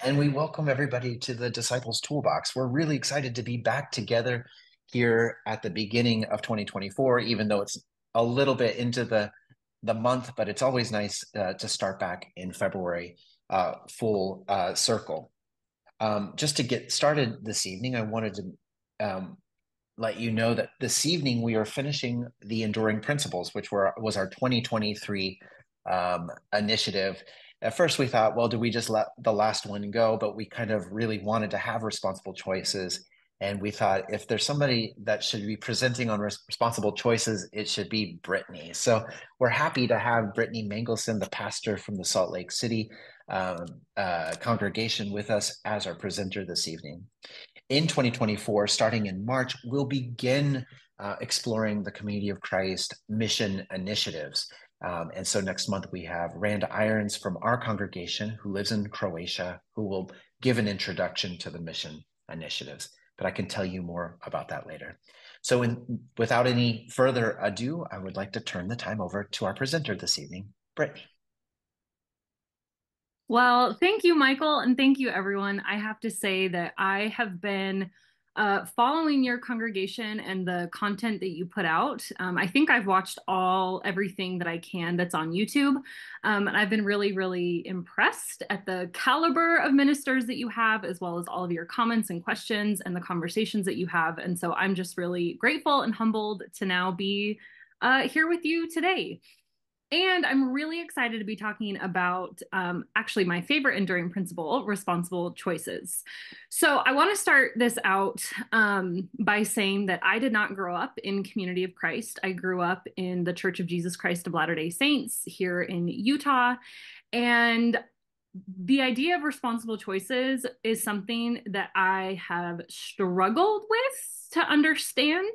And we welcome everybody to the Disciples Toolbox. We're really excited to be back together here at the beginning of 2024, even though it's a little bit into the month, but it's always nice to start back in February, full circle. Just to get started this evening, I wanted to let you know that this evening we are finishing the Enduring Principles, which was our 2023 initiative. At first, we thought, well, do we just let the last one go? But we kind of really wanted to have responsible choices. And we thought if there's somebody that should be presenting on responsible choices, it should be Brittany. So we're happy to have Brittany Mangelson, the pastor from the Salt Lake City congregation, with us as our presenter this evening. In 2024, starting in March, we'll begin exploring the Community of Christ mission initiatives. And so next month we have Rand Irons from our congregation who lives in Croatia, who will give an introduction to the mission initiatives. But I can tell you more about that later. So without any further ado, I would like to turn the time over to our presenter this evening, Brittany. Well, thank you, Michael, and thank you, everyone. I have to say that I have been following your congregation and the content that you put out. I think I've watched everything that I can that's on YouTube. And I've been really, really impressed at the caliber of ministers that you have, as well as all of your comments and questions and the conversations that you have. And so I'm just really grateful and humbled to now be here with you today. And I'm really excited to be talking about actually my favorite enduring principle, responsible choices. So I want to start this out by saying that I did not grow up in Community of Christ. I grew up in the Church of Jesus Christ of Latter-day Saints here in Utah. And the idea of responsible choices is something that I have struggled with to understand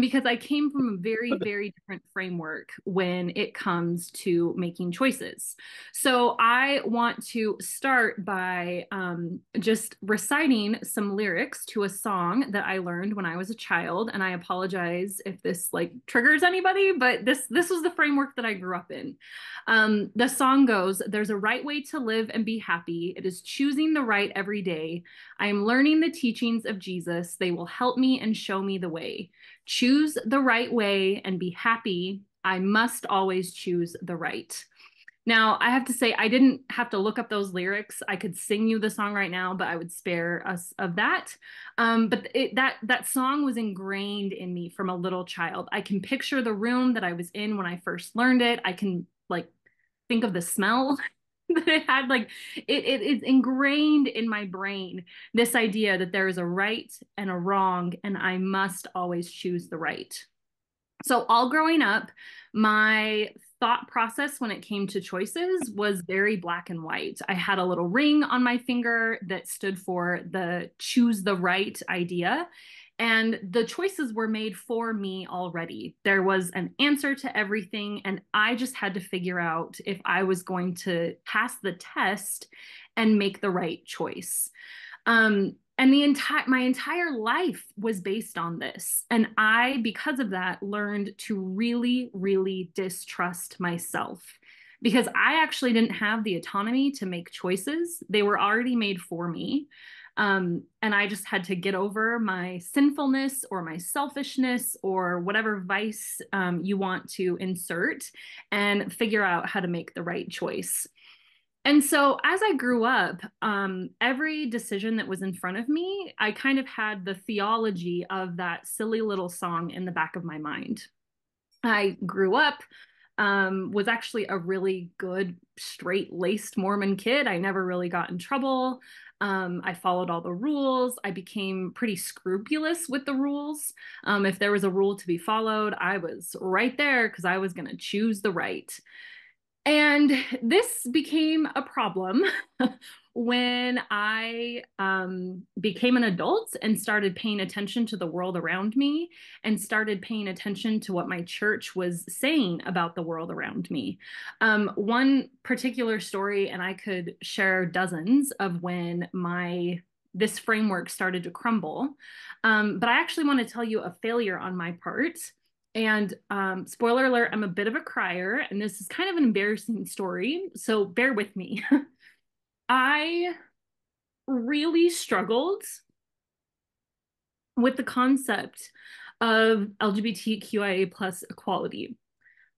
because I came from a very, very different framework when it comes to making choices. So I want to start by just reciting some lyrics to a song that I learned when I was a child. And I apologize if this like triggers anybody, but this was the framework that I grew up in. The song goes, "There's a right way to live and be happy. It is choosing the right every day. I am learning the teachings of Jesus. They will help me and show me the way. Choose the right way and be happy. I must always choose the right." Now, I have to say, I didn't have to look up those lyrics. I could sing you the song right now, but I would spare us of that. But that song was ingrained in me from a little child. I can picture the room that I was in when I first learned it. I can like think of the smell that it had. Like it is ingrained in my brain, this idea that there is a right and a wrong, and I must always choose the right. So, all growing up, my thought process when it came to choices was very black and white. I had a little ring on my finger that stood for the choose the right idea. And the choices were made for me already. There was an answer to everything, and I just had to figure out if I was going to pass the test and make the right choice. And my entire life was based on this. And I, because of that, learned to really, really distrust myself because I actually didn't have the autonomy to make choices. They were already made for me. And I just had to get over my sinfulness or my selfishness or whatever vice you want to insert and figure out how to make the right choice. And so as I grew up, every decision that was in front of me, I kind of had the theology of that silly little song in the back of my mind. I grew up, was actually a really good, straight-laced Mormon kid. I never really got in trouble. I followed all the rules. I became pretty scrupulous with the rules. If there was a rule to be followed, I was right there because I was going to choose the right. And this became a problem when I became an adult and started paying attention to the world around me and started paying attention to what my church was saying about the world around me. One particular story, and I could share dozens of when this framework started to crumble. But I actually want to tell you a failure on my part. And spoiler alert, I'm a bit of a crier, and this is kind of an embarrassing story, so bear with me. I really struggled with the concept of LGBTQIA plus equality.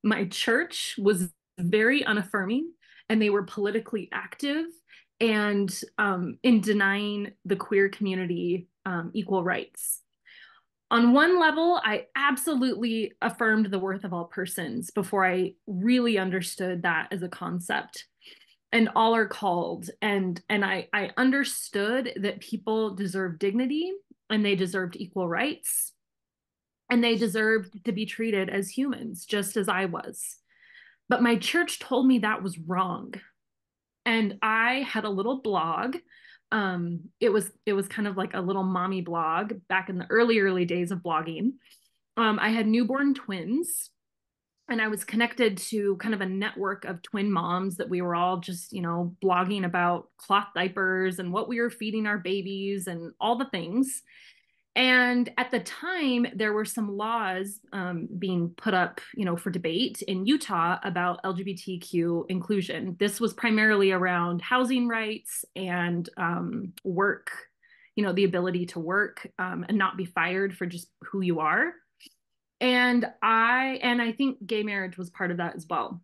My church was very unaffirming, and they were politically active and in denying the queer community equal rights. On one level, I absolutely affirmed the worth of all persons before I really understood that as a concept. And all are called, and I understood that people deserve dignity, and they deserved equal rights, and they deserved to be treated as humans, just as I was. But my church told me that was wrong. And I had a little blog. It was kind of like a little mommy blog back in the early days of blogging. I had newborn twins, and I was connected to kind of a network of twin moms that we were all just, blogging about cloth diapers and what we were feeding our babies and all the things. And at the time, there were some laws being put up, for debate in Utah about LGBTQ inclusion. This was primarily around housing rights and work, the ability to work and not be fired for just who you are. And I think gay marriage was part of that as well.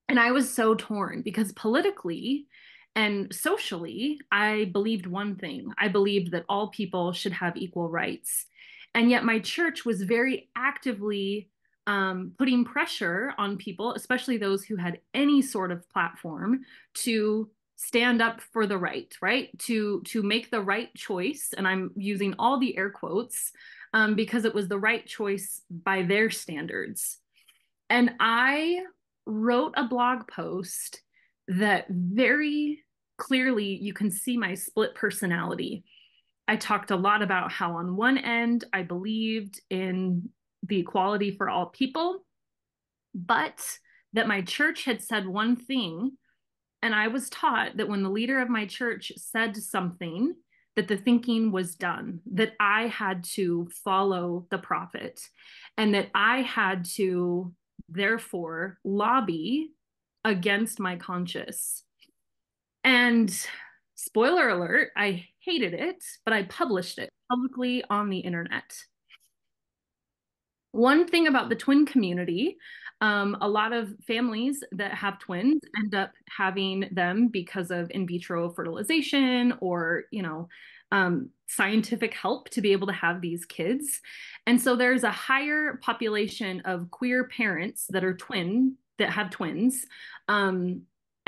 And I was so torn because politically and socially, I believed one thing. I believed that all people should have equal rights. And yet my church was very actively putting pressure on people, especially those who had any sort of platform, to stand up for the right? To make the right choice. And I'm using all the air quotes because it was the right choice by their standards. And I wrote a blog post that very clearly you can see my split personality. I talked a lot about how, on one end, I believed in the equality for all people, but that my church had said one thing. And I was taught that when the leader of my church said something, that the thinking was done, that I had to follow the prophet, and that I had to therefore lobby against my conscience. And spoiler alert, I hated it, but I published it publicly on the internet. One thing about the twin community, a lot of families that have twins end up having them because of in vitro fertilization or, scientific help to be able to have these kids. And so there's a higher population of queer parents that have twins.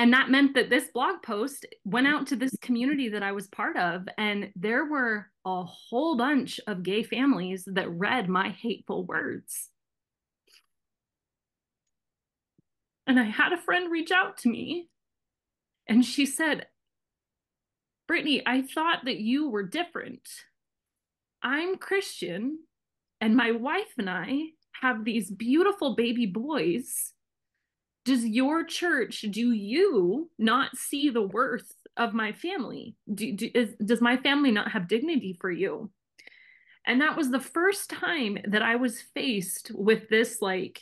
And that meant that this blog post went out to this community that I was part of, and there were a whole bunch of gay families that read my hateful words. And I had a friend reach out to me, and she said, Brittany, I thought that you were different. I'm Christian, and my wife and I have these beautiful baby boys. Does your church, do you not see the worth of my family? Does my family not have dignity for you? And that was the first time that I was faced with this like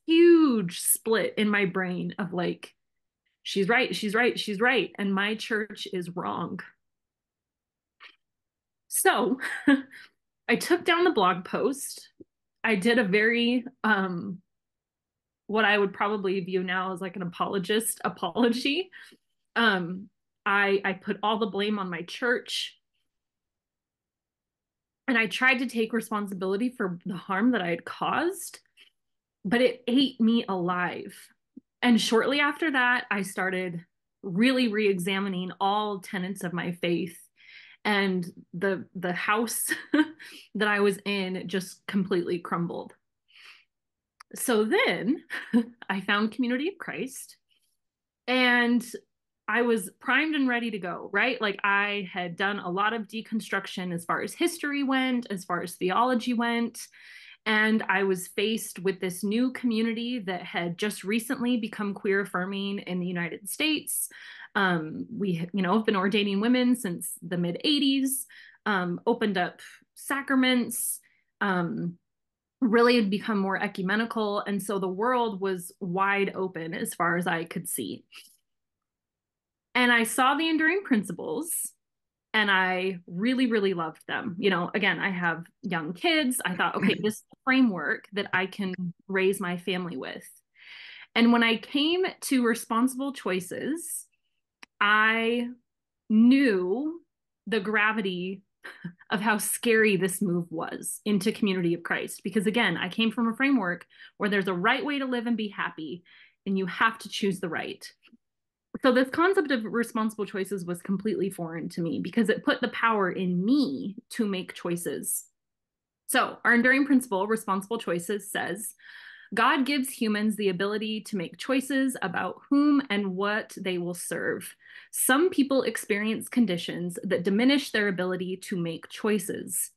huge split in my brain of like, she's right, she's right, she's right, and my church is wrong. So I took down the blog post. I did a very what I would probably view now as like an apologist apology. Um, I put all the blame on my church, and I tried to take responsibility for the harm that I had caused, but it ate me alive. And shortly after that, I started really re-examining all tenets of my faith, and the house that I was in just completely crumbled. So then I found Community of Christ, and I was primed and ready to go, right? Like I had done a lot of deconstruction as far as history went, as far as theology went. And I was faced with this new community that had just recently become queer affirming in the United States. We, have been ordaining women since the mid 80s, opened up sacraments, really had become more ecumenical. And so the world was wide open as far as I could see. And I saw the enduring principles, and I really, really loved them. You know, again, I have young kids. I thought, okay, this is a framework that I can raise my family with. And when I came to responsible choices, I knew the gravity of how scary this move was into Community of Christ. Because again, I came from a framework where there's a right way to live and be happy, and you have to choose the right. So this concept of responsible choices was completely foreign to me because it put the power in me to make choices. So our enduring principle, responsible choices, says God gives humans the ability to make choices about whom and what they will serve. Some people experience conditions that diminish their ability to make choices.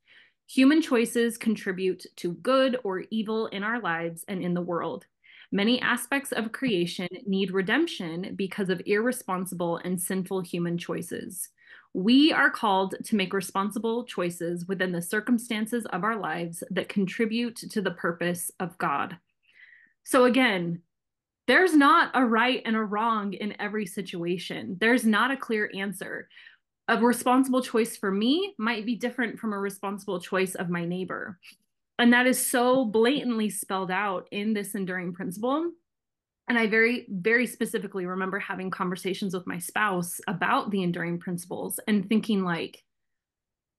Human choices contribute to good or evil in our lives and in the world. Many aspects of creation need redemption because of irresponsible and sinful human choices. We are called to make responsible choices within the circumstances of our lives that contribute to the purpose of God. So again, there's not a right and a wrong in every situation. There's not a clear answer. A responsible choice for me might be different from a responsible choice of my neighbor. And that is so blatantly spelled out in this enduring principle. And I very, very specifically remember having conversations with my spouse about the enduring principles and thinking like,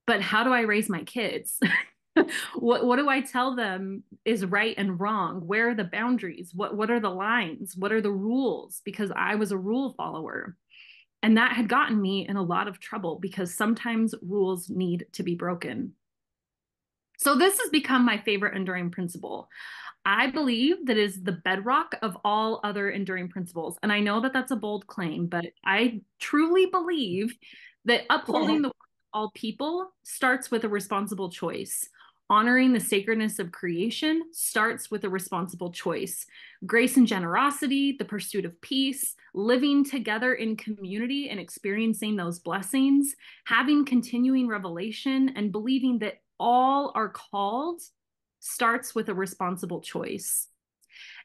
but how do I raise my kids? What do I tell them is right and wrong? Where are the boundaries? What are the lines? What are the rules? Because I was a rule follower. And that had gotten me in a lot of trouble because sometimes rules need to be broken. So this has become my favorite enduring principle. I believe that is the bedrock of all other enduring principles. And I know that that's a bold claim, but I truly believe that upholding the worth of all people starts with a responsible choice. Honoring the sacredness of creation starts with a responsible choice. Grace and generosity, the pursuit of peace, living together in community and experiencing those blessings, having continuing revelation, and believing that all are called starts with a responsible choice.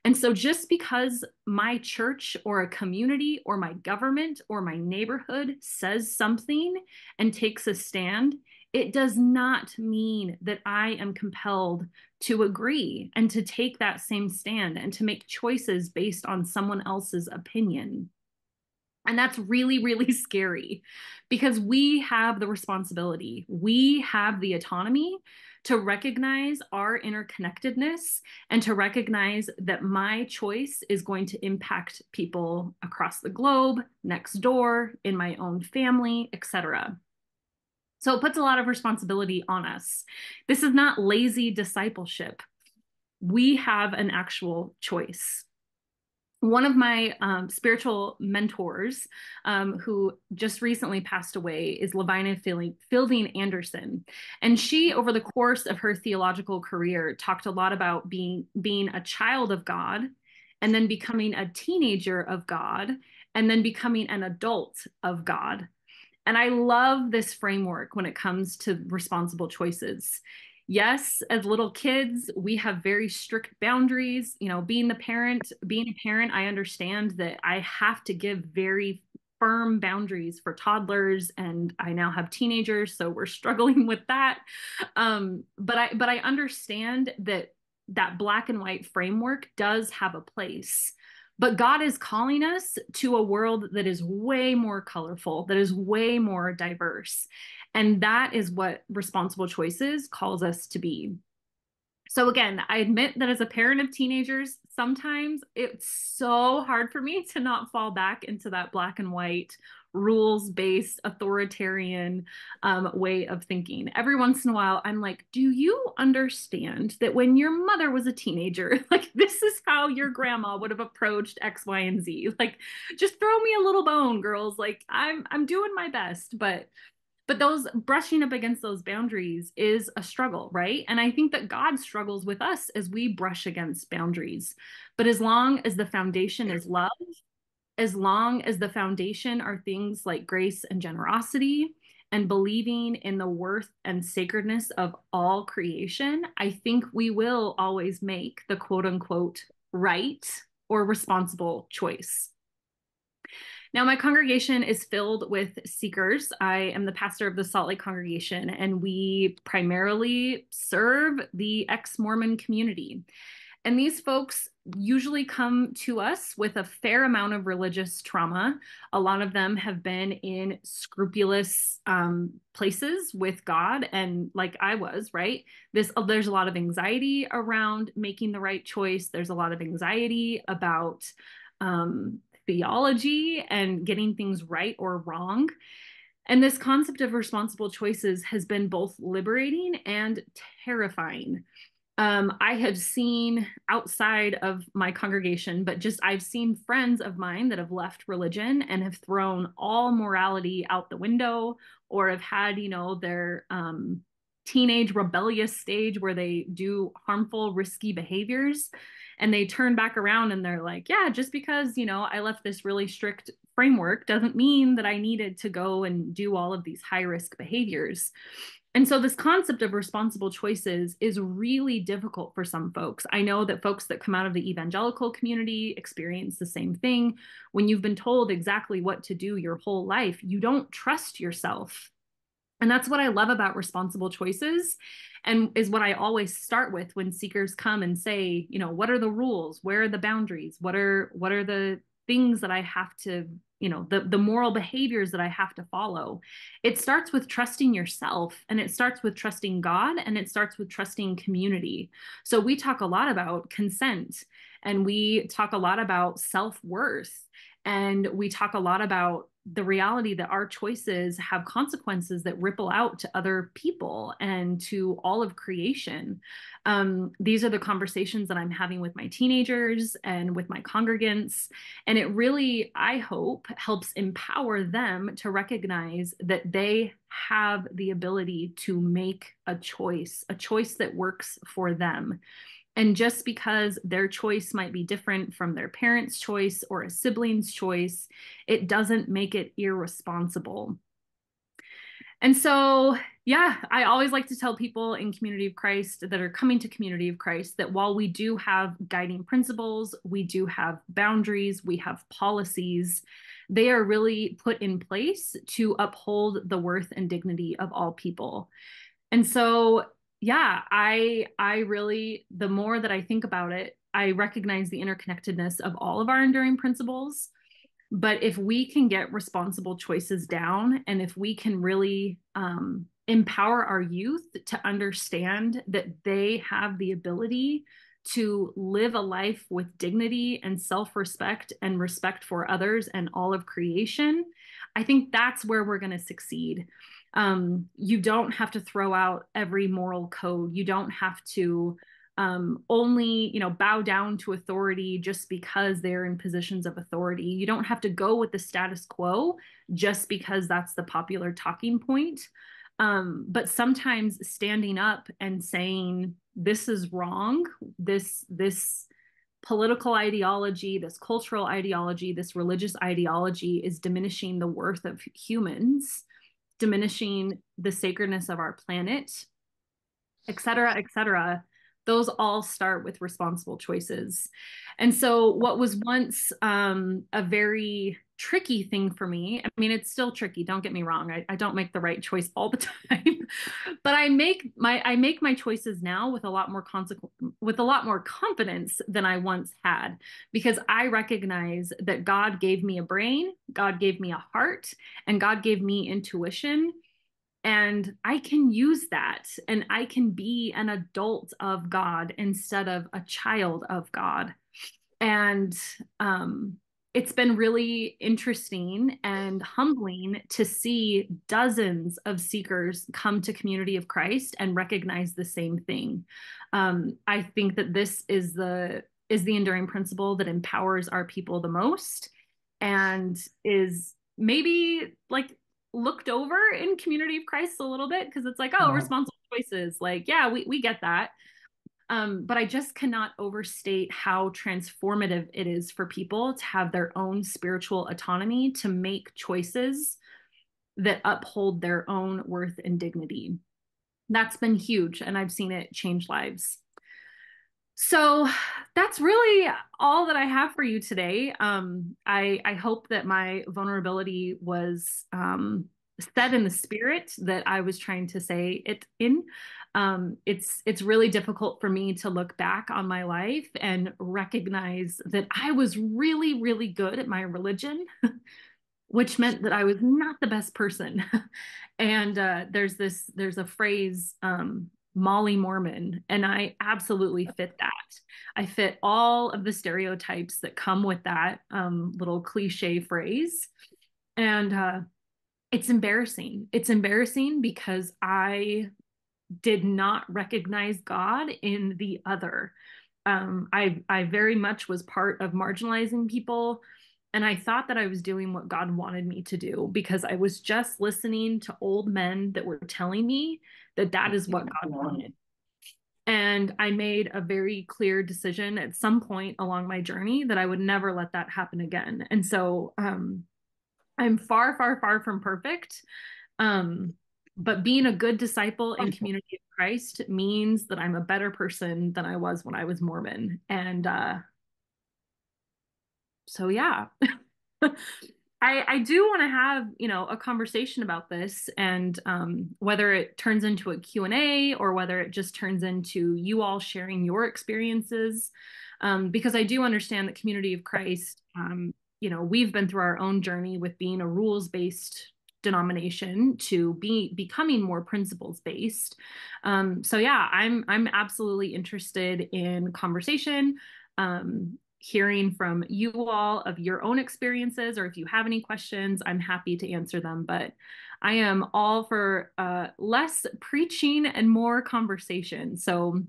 And so just because my church or a community or my government or my neighborhood says something and takes a stand, it does not mean that I am compelled to agree and to take that same stand and to make choices based on someone else's opinion. And that's really, really scary because we have the responsibility, we have the autonomy to recognize our interconnectedness and to recognize that my choice is going to impact people across the globe, next door, in my own family, etc. So it puts a lot of responsibility on us. This is not lazy discipleship. We have an actual choice. One of my spiritual mentors, who just recently passed away, is Lavina Fielding Anderson. And she, over the course of her theological career, talked a lot about being a child of God, and then becoming a teenager of God, and then becoming an adult of God. And I love this framework when it comes to responsible choices. Yes, as little kids, we have very strict boundaries. You know, being a parent, I understand that I have to give very firm boundaries for toddlers, and I now have teenagers, so we're struggling with that. But I understand that that black and white framework does have a place. But God is calling us to a world that is way more colorful, that is way more diverse. And that is what responsible choices calls us to be. So again, I admit that as a parent of teenagers, sometimes it's so hard for me to not fall back into that black and white, rules-based, authoritarian way of thinking. Every once in a while, I'm like, do you understand that when your mother was a teenager, like this is how your grandma would have approached X, Y, and Z? Like, just throw me a little bone, girls. Like, I'm doing my best, but those brushing up against those boundaries is a struggle, right? And I think that God struggles with us as we brush against boundaries. But as long as the foundation is love, as long as the foundation are things like grace and generosity and believing in the worth and sacredness of all creation, I think we will always make the quote unquote right or responsible choice. Now, my congregation is filled with seekers. I am the pastor of the Salt Lake congregation, and we primarily serve the ex-Mormon community. And these folks usually come to us with a fair amount of religious trauma. A lot of them have been in scrupulous places with God, and like I was, right? There's a lot of anxiety around making the right choice. There's a lot of anxiety about theology and getting things right or wrong. And this concept of responsible choices has been both liberating and terrifying. I have seen outside of my congregation, but just I've seen friends of mine that have left religion and have thrown all morality out the window, or have had, their teenage rebellious stage where they do harmful, risky behaviors. And they turn back around and they're like, yeah, just because, I left this really strict framework doesn't mean that I needed to go and do all of these high risk behaviors. And so this concept of responsible choices is really difficult for some folks. I know that folks that come out of the evangelical community experience the same thing. When you've been told exactly what to do your whole life, you don't trust yourself. And that's what I love about responsible choices, and is what I always start with when seekers come and say, what are the rules? Where are the boundaries? What are the things that I have to, the moral behaviors that I have to follow? It starts with trusting yourself, and it starts with trusting God, and it starts with trusting community. So we talk a lot about consent, and we talk a lot about self-worth, and we talk a lot about the reality that our choices have consequences that ripple out to other people and to all of creation. These are the conversations that I'm having with my teenagers and with my congregants. And it really, I hope, helps empower them to recognize that they have the ability to make a choice that works for them. And just because their choice might be different from their parents' choice or a sibling's choice, it doesn't make it irresponsible. And so, yeah, I always like to tell people in Community of Christ that are coming to Community of Christ that while we do have guiding principles, we do have boundaries, we have policies, they are really put in place to uphold the worth and dignity of all people. And so, yeah, I really, the more that I think about it, I recognize the interconnectedness of all of our enduring principles. But if we can get responsible choices down, and if we can really empower our youth to understand that they have the ability to live a life with dignity and self-respect and respect for others and all of creation, I think that's where we're going to succeed. You don't have to throw out every moral code. You don't have to only, bow down to authority just because they're in positions of authority. You don't have to go with the status quo just because that's the popular talking point. But sometimes standing up and saying, this is wrong, this political ideology, this cultural ideology, this religious ideology is diminishing the worth of humans, diminishing the sacredness of our planet, et cetera, et cetera. Those all start with responsible choices. And so, what was once a very tricky thing for me, I mean, it's still tricky, don't get me wrong. I don't make the right choice all the time, but I make my choices now with a lot more with a lot more confidence than I once had, because I recognize that God gave me a brain, God gave me a heart, and God gave me intuition, and I can use that, and I can be an adult of God instead of a child of God. And it's been really interesting and humbling to see dozens of seekers come to Community of Christ and recognize the same thing. I think that this is the enduring principle that empowers our people the most, and is maybe like looked over in Community of Christ a little bit, because it's like, oh, Uh, responsible choices. Like, yeah, we get that. But I just cannot overstate how transformative it is for people to have their own spiritual autonomy to make choices that uphold their own worth and dignity. That's been huge, and I've seen it change lives. So that's really all that I have for you today. I hope that my vulnerability was said in the spirit that I was trying to say it in. It's really difficult for me to look back on my life and recognize that I was really, really good at my religion, which meant that I was not the best person. And there's a phrase, Molly Mormon, and I absolutely fit that. I fit all of the stereotypes that come with that little cliche phrase. And it's embarrassing. It's embarrassing because I did not recognize God in the other. I very much was part of marginalizing people, and I thought that I was doing what God wanted me to do because I was just listening to old men that were telling me that that is what God wanted. And I made a very clear decision at some point along my journey that I would never let that happen again. And so I'm far, far, far from perfect. Um, but being a good disciple in Community of Christ means that I'm a better person than I was when I was Mormon. And so, yeah. I do want to have, a conversation about this and whether it turns into a Q&A or whether it just turns into you all sharing your experiences. Because I do understand that Community of Christ, we've been through our own journey with being a rules-based denomination to becoming more principles-based. So yeah, I'm absolutely interested in conversation. Hearing from you all of your own experiences, or if you have any questions, I'm happy to answer them. But I am all for less preaching and more conversation. So,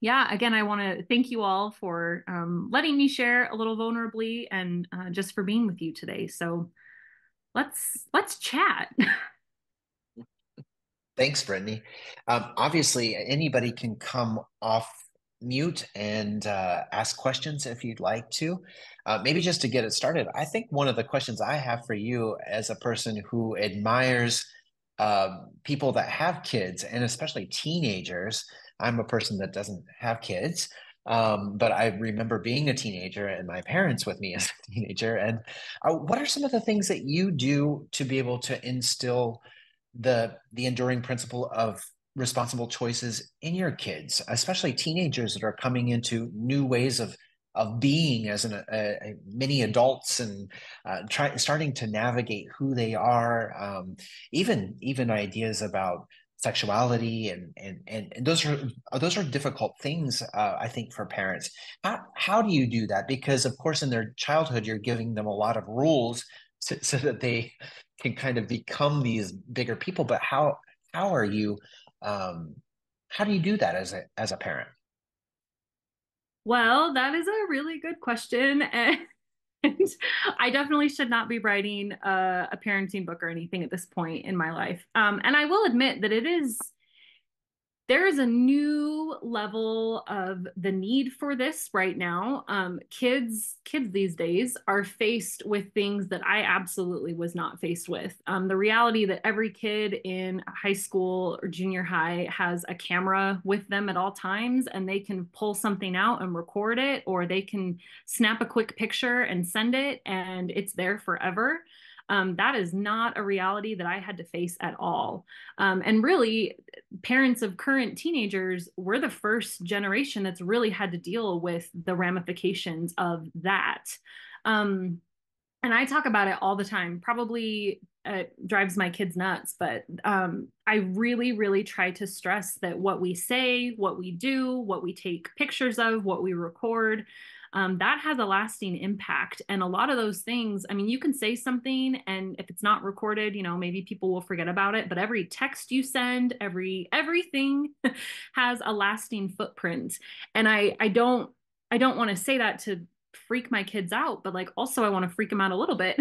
yeah, again, I want to thank you all for letting me share a little vulnerably and just for being with you today. So let's chat. Thanks, Brittany. Obviously, anybody can come off mute and ask questions if you'd like to. Maybe just to get it started, I think one of the questions I have for you as a person who admires people that have kids and especially teenagers, I'm a person that doesn't have kids. But I remember being a teenager and my parents with me as a teenager. And what are some of the things that you do to be able to instill the enduring principle of responsible choices in your kids, especially teenagers that are coming into new ways of being as a mini adults and starting to navigate who they are, even ideas about sexuality and those are difficult things, I think, for parents. How do you do that? Because of course in their childhood you're giving them a lot of rules so that they can kind of become these bigger people. But how are you um how do you do that as a parent? Well, that is a really good question. And I definitely should not be writing a parenting book or anything at this point in my life. And I will admit that there is a new level of the need for this right now. Kids these days are faced with things that I absolutely was not faced with. The reality that every kid in high school or junior high has a camera with them at all times, and they can pull something out and record it, or they can snap a quick picture and send it, and it's there forever. That is not a reality that I had to face at all. And really, parents of current teenagers, we're the first generation that's really had to deal with the ramifications of that. Um, and I talk about it all the time. Probably it drives my kids nuts, but I really, really try to stress that what we say, what we do, what we take pictures of, what we record, that has a lasting impact. And a lot of those things, I mean, you can say something, and if it's not recorded, maybe people will forget about it. But every text you send, everything has a lasting footprint. And I don't want to say that to freak my kids out, but like also I want to freak them out a little bit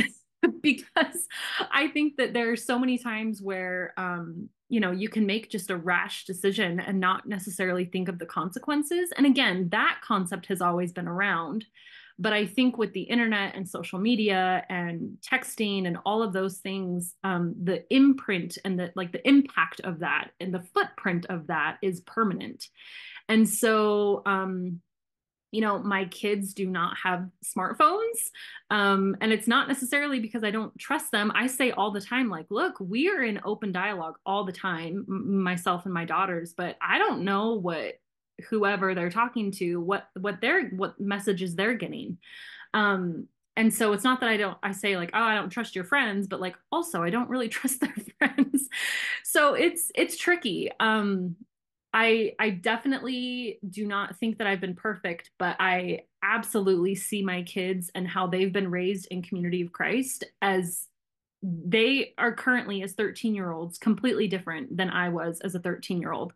because I think that there are so many times where you can make just a rash decision and not necessarily think of the consequences. And again, that concept has always been around. But I think with the internet and social media and texting and all of those things, the imprint and the impact of that and the footprint of that is permanent. And so my kids do not have smartphones. And it's not necessarily because I don't trust them. I say all the time, like, look, we are in open dialogue all the time, myself and my daughters, but I don't know what whoever they're talking to, what messages they're getting. Um, and so it's not that I say like, oh, I don't trust your friends, but like also I don't really trust their friends. So it's tricky. I definitely do not think that I've been perfect, but I absolutely see my kids and how they've been raised in Community of Christ as they are currently as 13-year-olds completely different than I was as a 13-year-old.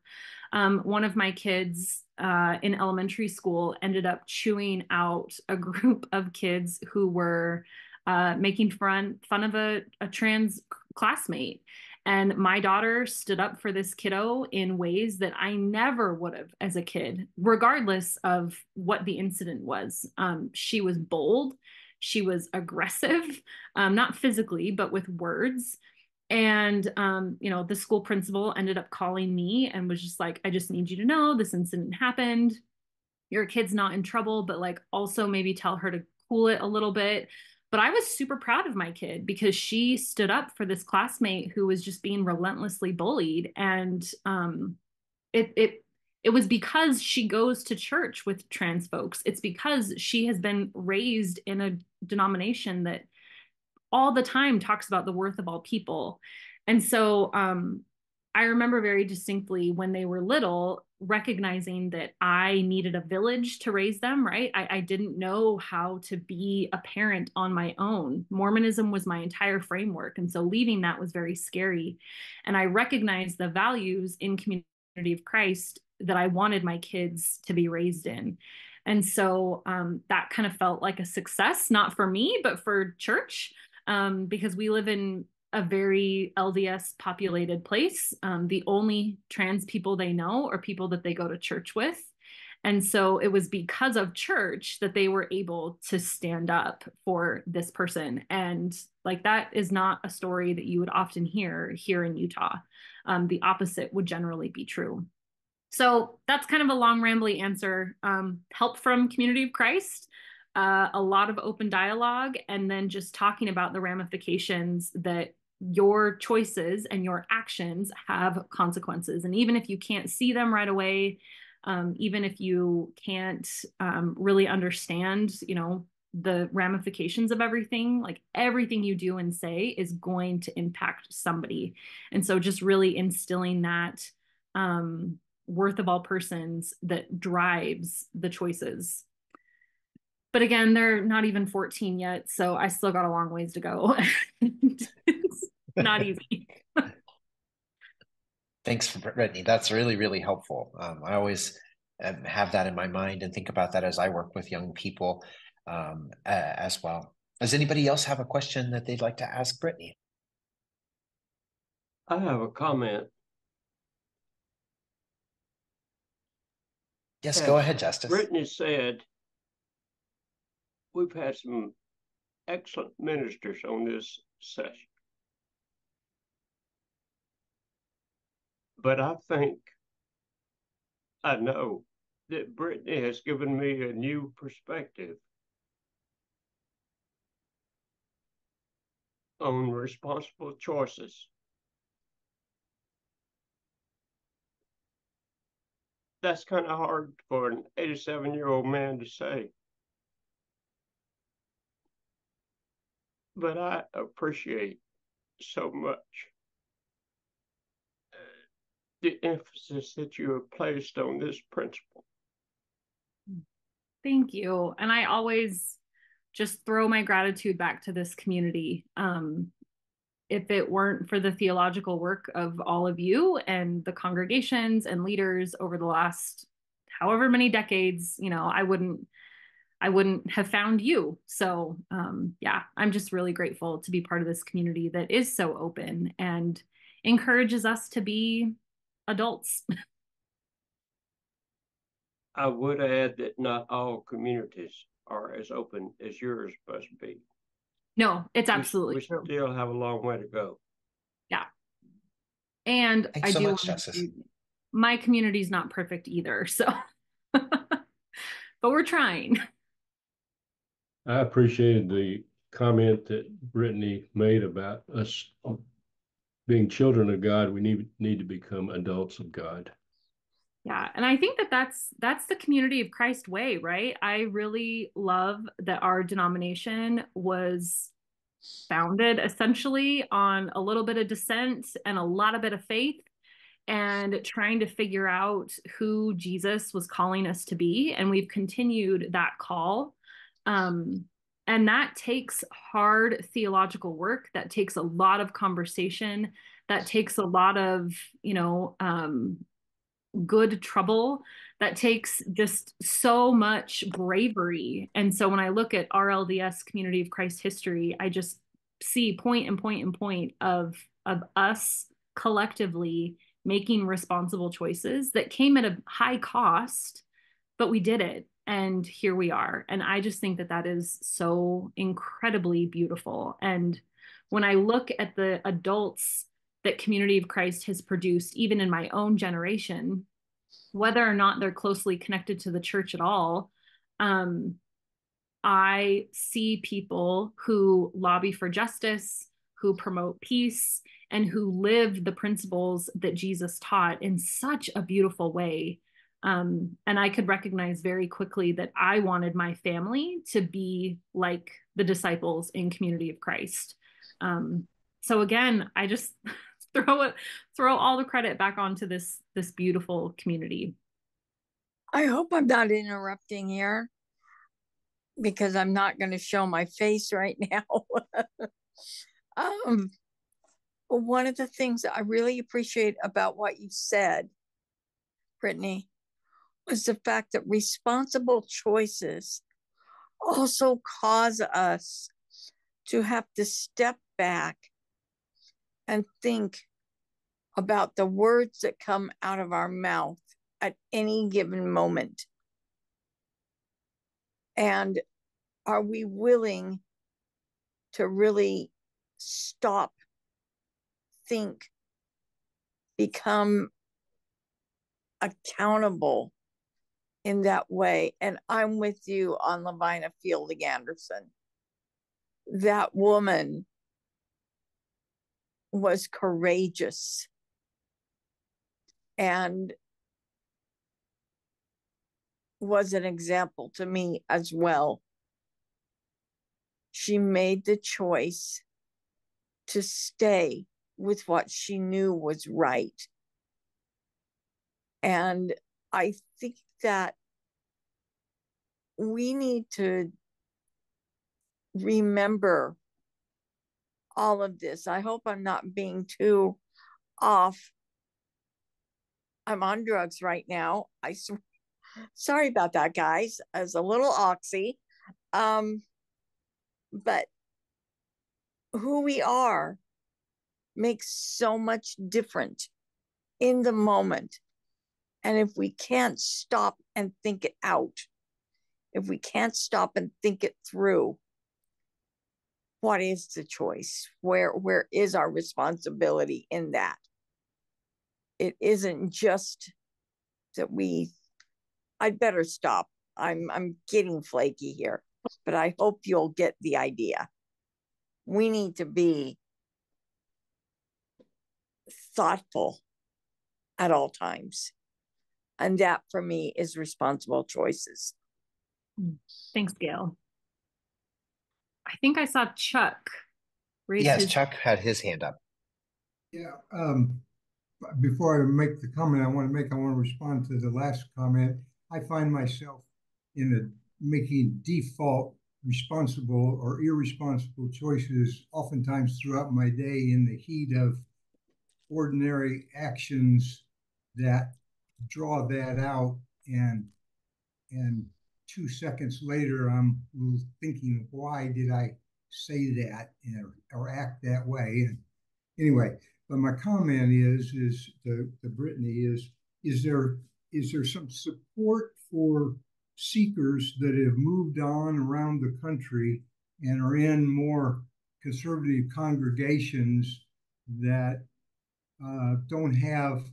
One of my kids in elementary school ended up chewing out a group of kids who were making fun of a trans classmate. And my daughter stood up for this kiddo in ways that I never would have as a kid, regardless of what the incident was. She was bold. She was aggressive, not physically, but with words. And, the school principal ended up calling me and was just like, I just need you to know this incident happened. Your kid's not in trouble, but like also maybe tell her to cool it a little bit. But I was super proud of my kid because she stood up for this classmate who was just being relentlessly bullied. And it, it, it was because she goes to church with trans folks. It's because she has been raised in a denomination that all the time talks about the worth of all people. And so I remember very distinctly when they were little, recognizing that I needed a village to raise them, right? I didn't know how to be a parent on my own. Mormonism was my entire framework. And so leaving that was very scary. And I recognized the values in Community of Christ that I wanted my kids to be raised in. And so that kind of felt like a success, not for me, but for church, because we live in a very LDS populated place. The only trans people they know are people that they go to church with. And so it was because of church that they were able to stand up for this person. And like that is not a story that you would often hear here in Utah. The opposite would generally be true. So that's kind of a long, rambly answer. Help from Community of Christ, a lot of open dialogue, and then just talking about the ramifications that your choices and your actions have consequences. And even if you can't see them right away, even if you can't really understand, the ramifications of everything, like everything you do and say is going to impact somebody. And so just really instilling that worth of all persons that drives the choices. But again, they're not even 14 yet, so I still got a long ways to go. It's not easy. Thanks, Brittany. That's really, really helpful. I always have that in my mind and think about that as I work with young people as well. Does anybody else have a question that they'd like to ask Brittany? I have a comment. Yes, go As ahead, Justice. Brittany said, we've had some excellent ministers on this session. But I know that Brittany has given me a new perspective on responsible choices. That's kind of hard for an 87-year-old man to say. But I appreciate so much the emphasis that you have placed on this principle. Thank you. And I always just throw my gratitude back to this community. If it weren't for the theological work of all of you and the congregations and leaders over the last however many decades, I wouldn't have found you. So yeah, I'm just really grateful to be part of this community that is so open and encourages us to be adults. I would add that not all communities are as open as yours must be. No, it's We absolutely true. still have a long way to go. Yeah. And Thanks I so do much, want to Justice. say my community is not perfect either. So but we're trying. I appreciated the comment that Brittany made about us being children of God. We need to become adults of God. Yeah, and I think that that's the community of Christ way, right? I really love that our denomination was founded essentially on a little bit of dissent and a lot of bit of faith and trying to figure out who Jesus was calling us to be. And we've continued that call. Um, and that takes hard theological work. That takes a lot of conversation. That takes a lot of, good trouble. That takes just so much bravery. And so when I look at RLDS Community of Christ history, I just see point and point and point of us collectively making responsible choices that came at a high cost, but we did it. And here we are. And I just think that that is so incredibly beautiful. And when I look at the adults that Community of Christ has produced, even in my own generation, whether or not they're closely connected to the church at all, um, I see people who lobby for justice, who promote peace, and who live the principles that Jesus taught in such a beautiful way. And I could recognize very quickly that I wanted my family to be like the disciples in Community of Christ. So again, I just throw all the credit back onto this beautiful community. I hope I'm not interrupting here because I'm not going to show my face right now. um, one of the things that I really appreciate about what you said, Brittany, was the fact that responsible choices also cause us to have to step back and think about the words that come out of our mouth at any given moment. And are we willing to really stop, think, become accountable in that way? And I'm with you on Lavina Fielding Anderson. That woman was courageous and was an example to me as well. She made the choice to stay with what she knew was right. And I think that we need to remember all of this. I hope I'm not being too off. I'm on drugs right now. Sorry about that, guys. I was a little oxy. But who we are makes so much different in the moment. And if we can't stop and think it out, if we can't stop and think it through, what is the choice? Where is our responsibility in that? It isn't just that I'd better stop. I'm getting flaky here, but I hope you'll get the idea. We need to be thoughtful at all times. And that for me is responsible choices. Thanks, Gail. I think I saw Chuck raise Yes, his. Chuck had his hand up. Yeah. Before I make the comment I want to respond to the last comment. I find myself making default responsible or irresponsible choices oftentimes throughout my day in the heat of ordinary actions that draw that out, and 2 seconds later I'm thinking, why did I say that or act that way? And anyway, but my comment is to Brittany is there some support for seekers that have moved on around the country and are in more conservative congregations that don't have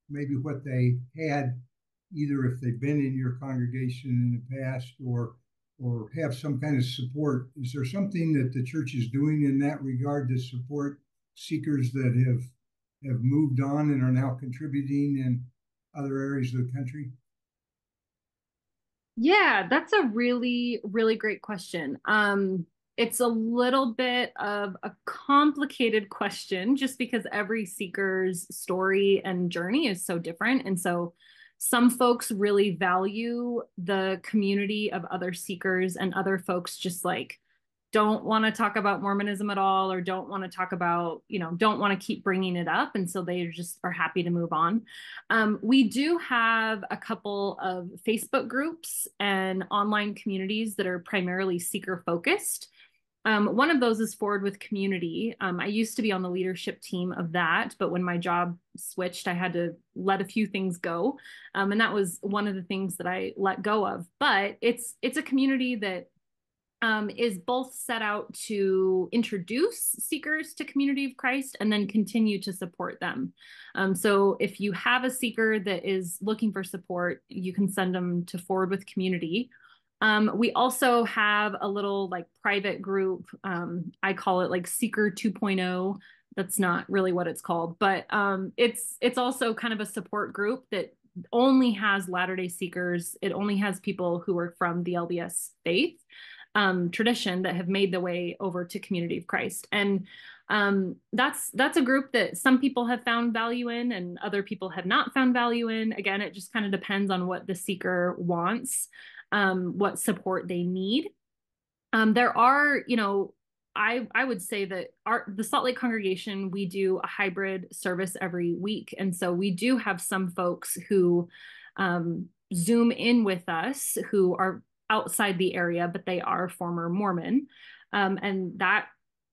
maybe what they had either if they've been in your congregation in the past or have some kind of support. Is there something that the church is doing in that regard to support seekers that have moved on and are now contributing in other areas of the country? Yeah, that's a really, really great question. It's a little bit of a complicated question just because every seeker's story and journey is so different. And so some folks really value the community of other seekers, and other folks just like don't want to talk about Mormonism at all, or don't want to talk about, don't want to keep bringing it up. And so they just are happy to move on. We do have a couple of Facebook groups and online communities that are primarily seeker focused. One of those is Forward with Community. I used to be on the leadership team of that, but when my job switched, I had to let a few things go. And that was one of the things that I let go of. But it's a community that is both set out to introduce seekers to Community of Christ and then continue to support them. So if you have a seeker that is looking for support, you can send them to Forward with Community. We also have a little like private group. I call it like Seeker 2.0. That's not really what it's called, but it's also kind of a support group that only has Latter-day Seekers. It only has people who are from the LDS faith tradition that have made the way over to Community of Christ. And that's a group that some people have found value in and other people have not found value in. Again, it just kind of depends on what the seeker wants, what support they need. There are, I would say that the Salt Lake congregation, we do a hybrid service every week. And so we do have some folks who Zoom in with us who are outside the area, but they are former Mormon. And that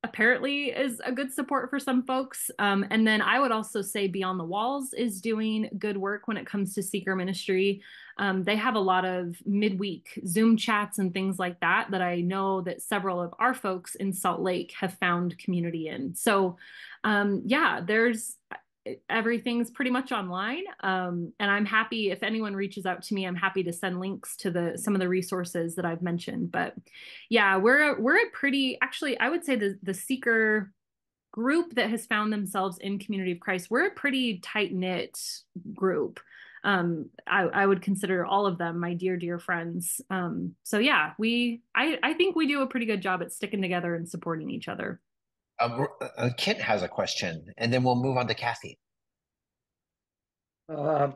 apparently is a good support for some folks. And then I would also say Beyond the Walls is doing good work when it comes to seeker ministry. They have a lot of midweek Zoom chats and things like that I know that several of our folks in Salt Lake have found community in. So yeah, everything's pretty much online. And I'm happy if anyone reaches out to me, I'm happy to send links to some of the resources that I've mentioned. But yeah, we're a pretty, actually, I would say the seeker group that has found themselves in Community of Christ, we're a pretty tight-knit group. I would consider all of them my dear, dear friends. So yeah, I think we do a pretty good job at sticking together and supporting each other. Kit has a question, and then we'll move on to Kathy. I'm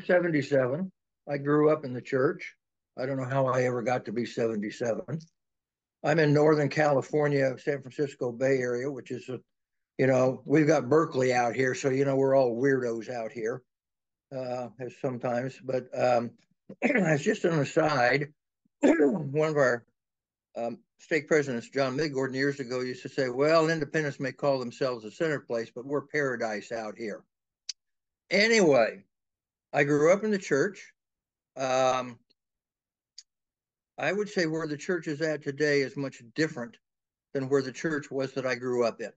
77. I grew up in the church. I don't know how I ever got to be 77. I'm in Northern California, San Francisco Bay Area, which is, we've got Berkeley out here. So, we're all weirdos out here sometimes. But as just an aside, one of our stake presidents, John Midgordon, years ago used to say, well, independents may call themselves a center place, but we're paradise out here. Anyway, I grew up in the church. I would say where the church is at today is much different than where the church was that I grew up in.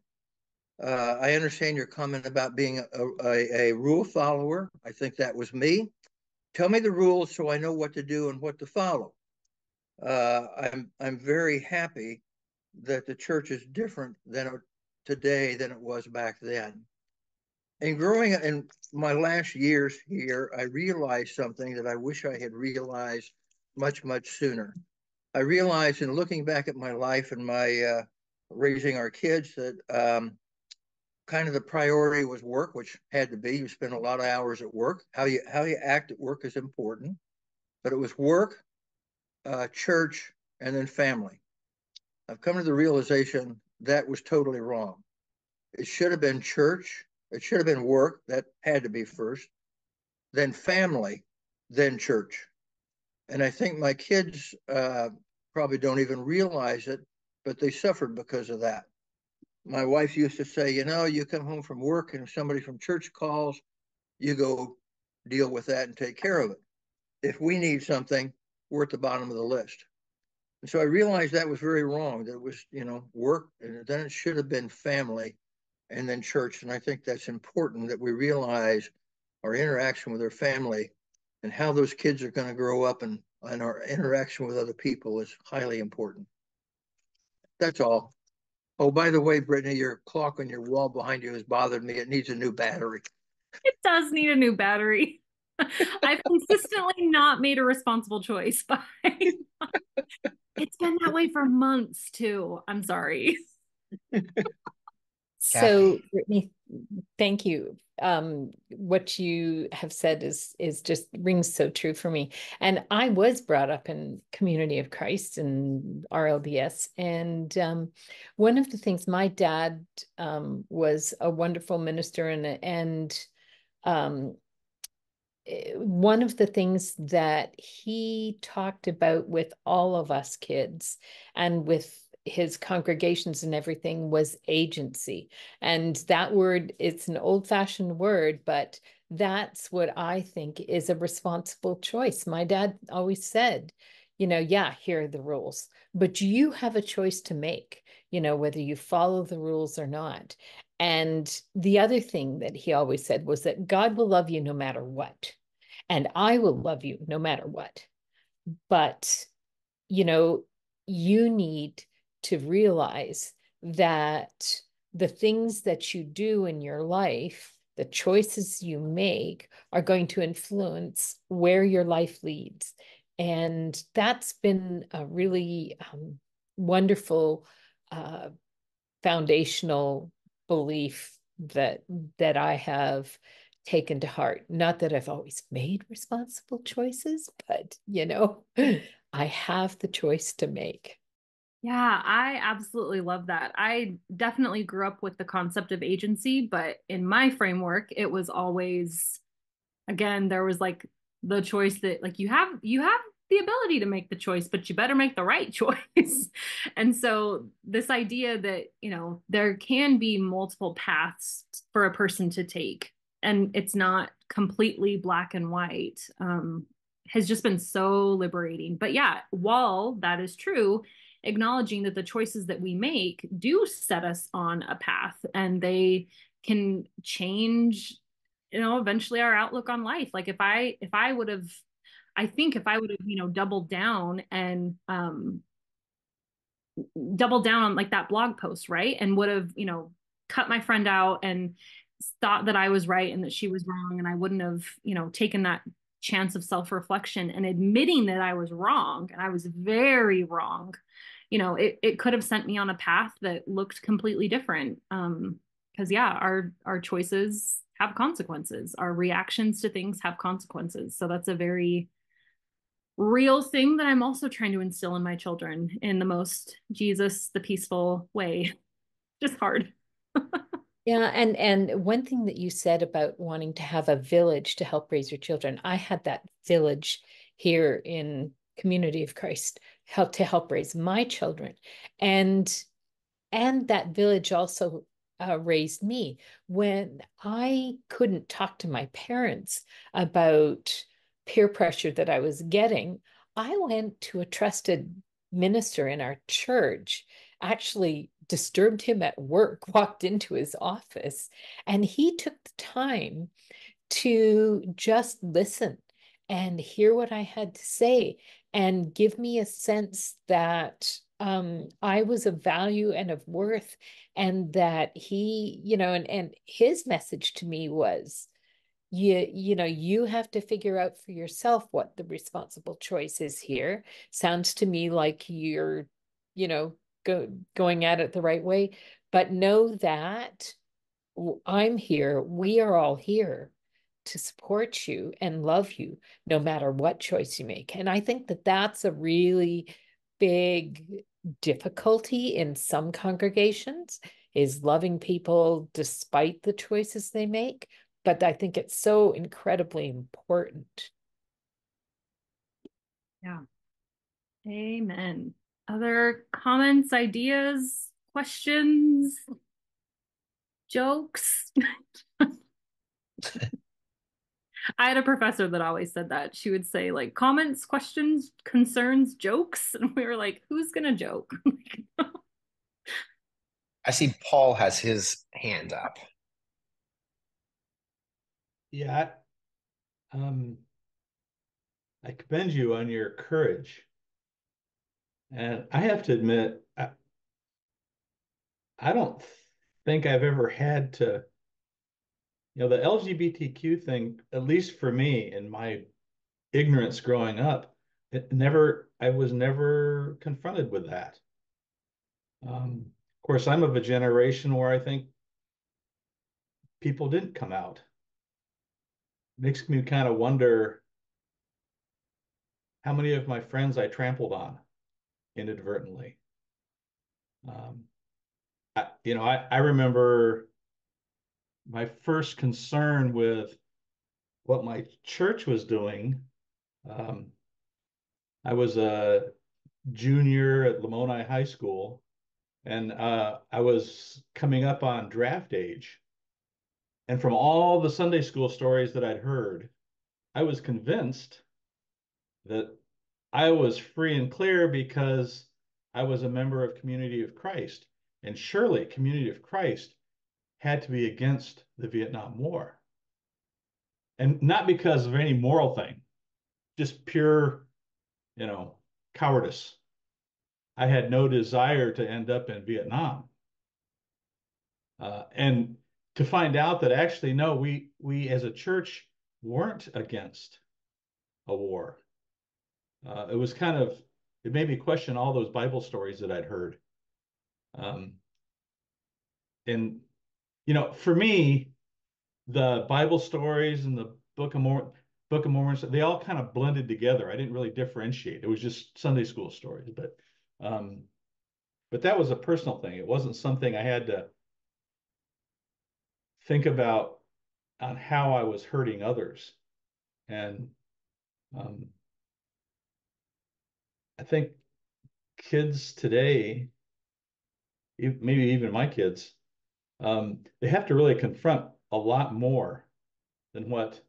I understand your comment about being a rule follower. I think that was me. Tell me the rules so I know what to do and what to follow. I'm very happy that the church is different today than it was back then. And growing up in my last years here, I realized something that I wish I had realized much, much sooner. I realized in looking back at my life and my raising our kids that kind of the priority was work, which had to be. You spend a lot of hours at work. How you act at work is important, but it was work, church, and then family. I've come to the realization that was totally wrong. It should have been church. It should have been work. That had to be first, then family, then church. And I think my kids probably don't even realize it, but they suffered because of that. My wife used to say, you come home from work and if somebody from church calls, you go deal with that and take care of it. If we need something, we're at the bottom of the list. And so I realized that was very wrong. That it was, work, and then it should have been family and then church. And I think that's important that we realize our interaction with our family and how those kids are going to grow up and our interaction with other people is highly important. That's all. Oh, by the way, Brittany, your clock on your wall behind you has bothered me. It needs a new battery. It does need a new battery. I've consistently not made a responsible choice, but it's been that way for months too. I'm sorry. Kathy. So, Brittany, thank you. What you have said is just rings so true for me. And I was brought up in Community of Christ and RLDS. And one of the things, my dad was a wonderful minister, and um, one of the things that he talked about with all of us kids and with his congregations and everything was agency. And that word, it's an old-fashioned word, but that's what I think is a responsible choice. My dad always said, yeah, here are the rules, but you have a choice to make, whether you follow the rules or not. And the other thing that he always said was that God will love you no matter what. And I will love you no matter what. But, you need to realize that the things that you do in your life, the choices you make, are going to influence where your life leads. And that's been a really wonderful foundational belief that I have taken to heart. Not that I've always made responsible choices, but I have the choice to make. Yeah, I absolutely love that. I definitely grew up with the concept of agency, but in my framework, it was always, again, there was like the choice that like you have the ability to make the choice, but you better make the right choice. And so this idea that, there can be multiple paths for a person to take, and it's not completely black and white, has just been so liberating. But yeah, while that is true, acknowledging that the choices that we make do set us on a path, and they can change, eventually our outlook on life. Like if I would have, I think if I would have, doubled down and doubled down on like that blog post, right? And would have, cut my friend out and thought that I was right and that she was wrong. And I wouldn't have, taken that chance of self-reflection and admitting that I was wrong and I was very wrong. It could have sent me on a path that looked completely different. Because yeah, our choices have consequences. Our reactions to things have consequences. So that's a very real thing that I'm also trying to instill in my children in the most Jesus, the peaceful way. Just hard. Yeah, and one thing that you said about wanting to have a village to help raise your children, I had that village here in Community of Christ help raise my children. And that village also raised me. When I couldn't talk to my parents about peer pressure that I was getting, I went to a trusted minister in our church, actually disturbed him at work, walked into his office, and he took the time to just listen and hear what I had to say and give me a sense that I was of value and of worth, and that he, and his message to me was, you have to figure out for yourself what the responsible choice is here. Sounds to me like you're, going at it the right way, but know that I'm here. We are all here to support you and love you no matter what choice you make. And I think that that's a really big difficulty in some congregations, is loving people despite the choices they make. But I think it's so incredibly important. Yeah. Amen. Other comments, ideas, questions, jokes? I had a professor that always said that. She would say like comments, questions, concerns, jokes. And we were like, who's gonna joke? I see Paul has his hand up. Yeah, um, I commend you on your courage. And I have to admit, I don't think I've ever had to, the LGBTQ thing, at least for me in my ignorance growing up, I was never confronted with that. Of course, I'm of a generation where I think people didn't come out. Makes me kind of wonder how many of my friends I trampled on inadvertently. Um, I remember my first concern with what my church was doing. Um, I was a junior at Lamoni High School, and I was coming up on draft age. And from all the Sunday school stories that I'd heard, I was convinced that I was free and clear because I was a member of Community of Christ. And surely Community of Christ had to be against the Vietnam War. And not because of any moral thing, just pure, cowardice. I had no desire to end up in Vietnam. And to find out that actually, no, we as a church weren't against a war. It was it made me question all those Bible stories that I'd heard. Um, and, for me, the Bible stories and the Book of Mormon, they all kind of blended together. I didn't really differentiate. It was just Sunday school stories, um, but that was a personal thing. It wasn't something I had to think about on how I was hurting others. And um, I think kids today, maybe even my kids, they have to really confront a lot more than what,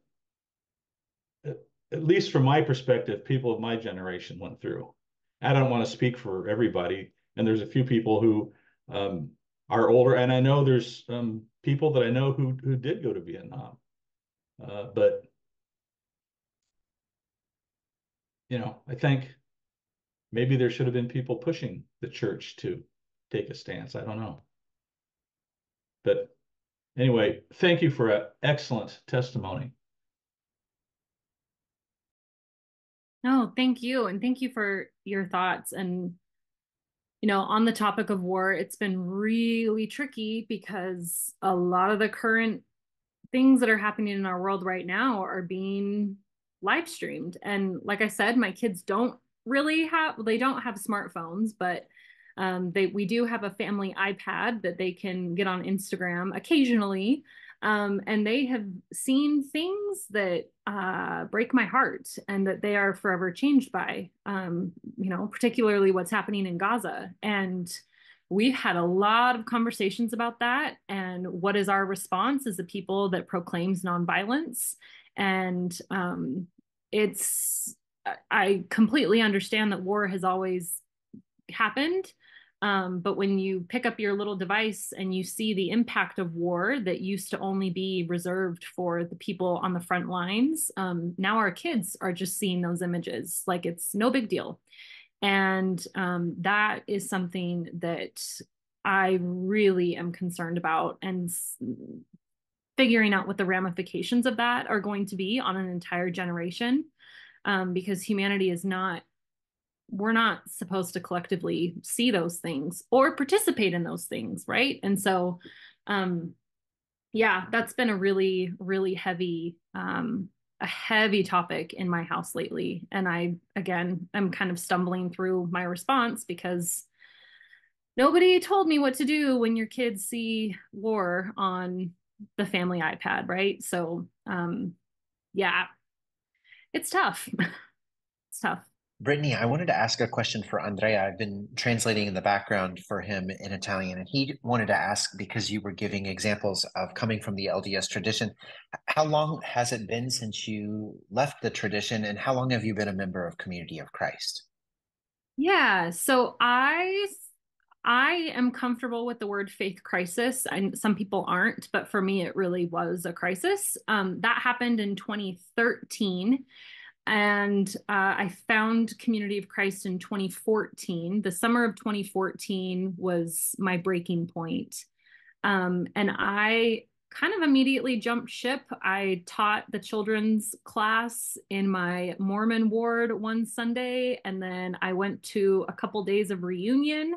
at least from my perspective, people of my generation went through. I don't want to speak for everybody, and there's a few people who are older, and I know there's people that I know who did go to Vietnam, but I think maybe there should have been people pushing the church to take a stance. I don't know, but anyway, thank you for an excellent testimony. No, thank you. And thank you for your thoughts. And, on the topic of war, it's been really tricky because a lot of the current things that are happening in our world right now are being live streamed. And like I said, my kids they don't have smartphones, but we do have a family iPad that they can get on Instagram occasionally. And they have seen things that break my heart and that they are forever changed by, particularly what's happening in Gaza. And we've had a lot of conversations about that. And what is our response as a people that proclaims nonviolence? And I completely understand that war has always happened. But when you pick up your little device and you see the impact of war that used to only be reserved for the people on the front lines, now our kids are just seeing those images like it's no big deal. And that is something that I really am concerned about, and figuring out what the ramifications of that are going to be on an entire generation, because humanity is not, we're not supposed to collectively see those things or participate in those things, right? And so, yeah, that's been a really, really heavy, a heavy topic in my house lately. And I'm kind of stumbling through my response because nobody told me what to do when your kids see war on the family iPad, right? So, yeah, it's tough. It's tough. Brittany, I wanted to ask a question for Andrea. I've been translating in the background for him in Italian, and he wanted to ask, because you were giving examples of coming from the LDS tradition, how long has it been since you left the tradition, and how long have you been a member of Community of Christ? Yeah, so I am comfortable with the word faith crisis, and some people aren't, but for me, it really was a crisis. That happened in 2013. And I found Community of Christ in 2014. The summer of 2014 was my breaking point. And I kind of immediately jumped ship. I taught the children's class in my Mormon ward one Sunday, and then I went to a couple days of reunion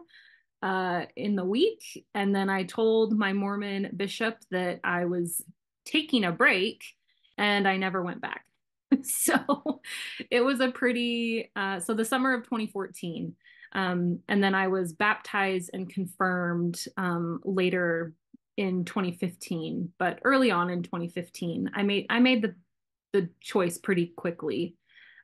in the week. And then I told my Mormon bishop that I was taking a break, and I never went back. So it was a pretty, so the summer of 2014. And then I was baptized and confirmed later in 2015, but early on in 2015, I made the choice pretty quickly.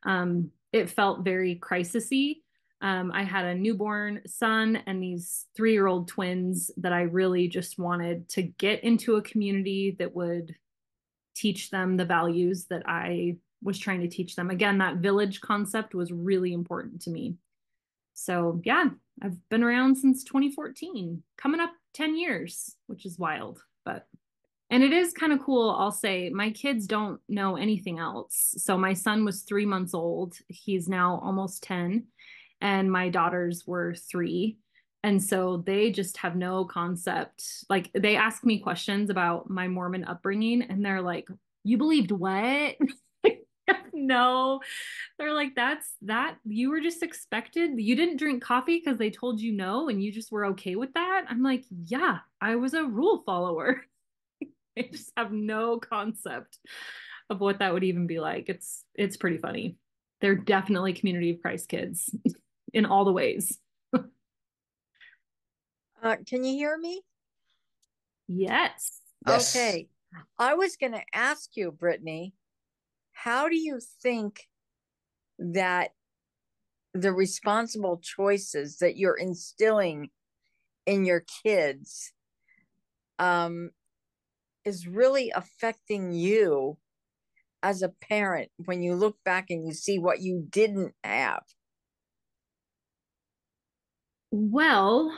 It felt very crisisy. I had a newborn son and these 3-year-old twins that I really just wanted to get into a community that would teach them the values that I was trying to teach them. Again, that village concept was really important to me. So yeah, I've been around since 2014, coming up 10 years, which is wild. And it is kind of cool. I'll say my kids don't know anything else. So my son was 3 months old. He's now almost 10. And my daughters were 3. And so they just have no concept. Like they ask me questions about my Mormon upbringing and they're like, you believed what? No. They're like, that you were just expected. You didn't drink coffee because they told you no and you just were okay with that. I'm like, yeah, I was a rule follower. They just have no concept of what that would even be like. It's pretty funny. They're definitely Community of Christ kids in all the ways. Can you hear me? Yes. Yes. Okay. I was going to ask you, Brittany, how do you think that the responsible choices that you're instilling in your kids is really affecting you as a parent when you look back and you see what you didn't have? Well,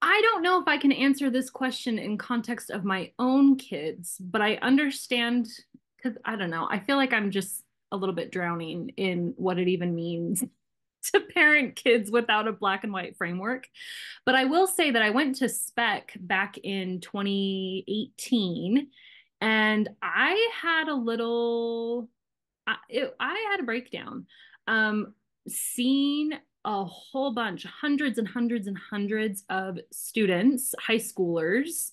I don't know if I can answer this question in context of my own kids, but I understand because I don't know. I feel like I'm just a little bit drowning in what it even means to parent kids without a black and white framework. But I will say that I went to spec back in 2018 and I had a little I had a breakdown. Seeing a whole bunch, hundreds and hundreds and hundreds of students, high schoolers,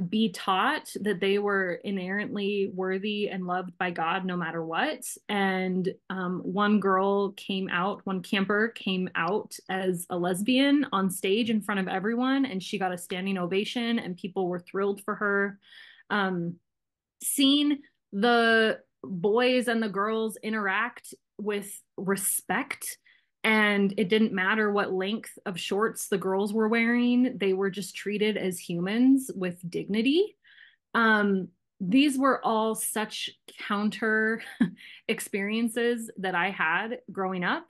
be taught that they were inherently worthy and loved by God no matter what. And one girl came out, one camper came out as a lesbian on stage in front of everyone, and she got a standing ovation, and people were thrilled for her. Seeing the boys and the girls interact with respect, and it didn't matter what length of shorts the girls were wearing, they were just treated as humans with dignity. These were all such counter experiences that I had growing up,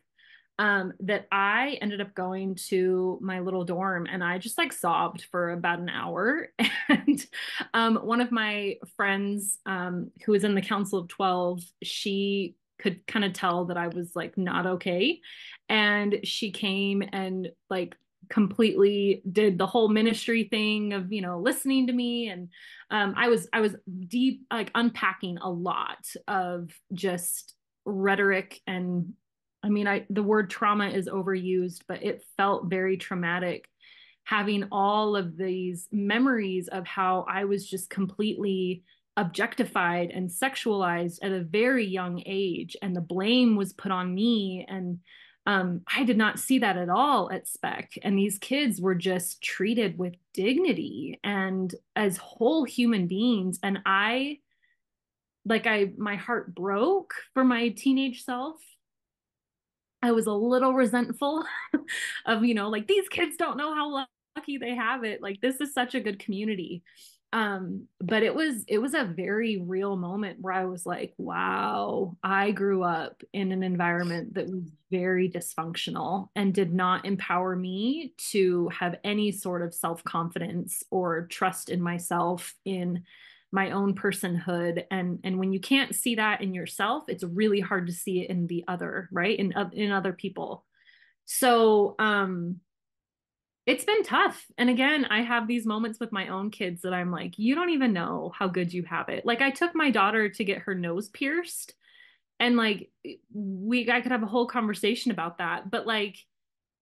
that I ended up going to my little dorm and I just like sobbed for about an hour. And one of my friends, who was in the Council of 12, she could kind of tell that I was like not okay. And she came and like completely did the whole ministry thing of, listening to me. And I was deep, like unpacking a lot of just rhetoric. And I mean, the word trauma is overused, but it felt very traumatic having all of these memories of how I was just completely objectified and sexualized at a very young age, and the blame was put on me. And I did not see that at all at Spec. And these kids were just treated with dignity and as whole human beings. And my heart broke for my teenage self. I was a little resentful of, like these kids don't know how lucky they have it. Like this is such a good community. But it was a very real moment where I was like, wow, I grew up in an environment that was very dysfunctional and did not empower me to have any sort of self-confidence or trust in myself in my own personhood. And when you can't see that in yourself, it's really hard to see it in the other, right? In other people. So it's been tough. And again, I have these moments with my own kids that I'm like, you don't even know how good you have it. Like I took my daughter to get her nose pierced, and like I could have a whole conversation about that, but like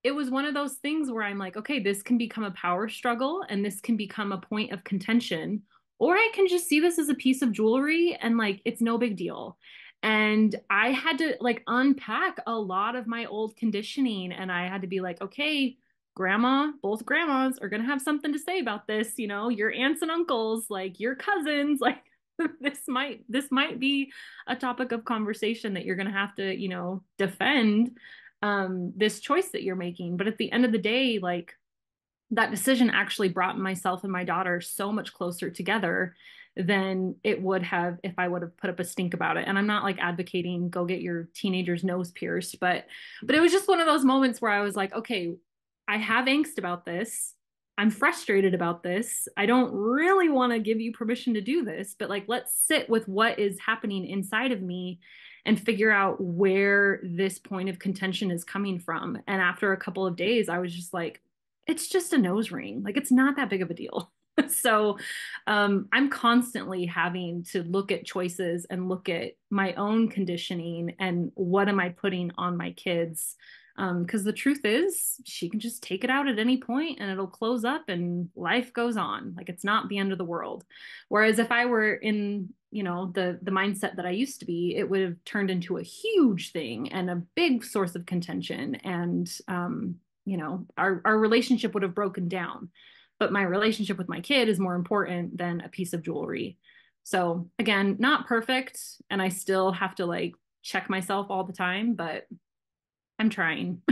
it was one of those things where I'm like, okay, this can become a power struggle and this can become a point of contention, or I can just see this as a piece of jewelry and like it's no big deal. And I had to like unpack a lot of my old conditioning, and I had to be like, okay, grandma, both grandmas are going to have something to say about this, you know, your aunts and uncles, like your cousins, like this might be a topic of conversation that you're going to have to, you know, defend this choice that you're making. But at the end of the day, like that decision actually brought myself and my daughter so much closer together than it would have if I would have put up a stink about it. And I'm not like advocating go get your teenager's nose pierced, but it was just one of those moments where I was like, okay, I have angst about this. I'm frustrated about this. I don't really want to give you permission to do this, but like let's sit with what is happening inside of me and figure out where this point of contention is coming from. And after a couple of days, I was just like, it's just a nose ring. Like it's not that big of a deal. So I'm constantly having to look at choices and look at my own conditioning and what am I putting on my kids. Because the truth is, she can just take it out at any point and it'll close up and life goes on. Like it's not the end of the world. Whereas if I were in, you know, the mindset that I used to be, it would have turned into a huge thing and a big source of contention. And you know, our relationship would have broken down. But my relationship with my kid is more important than a piece of jewelry. So again, not perfect, and I still have to like check myself all the time, but I'm trying.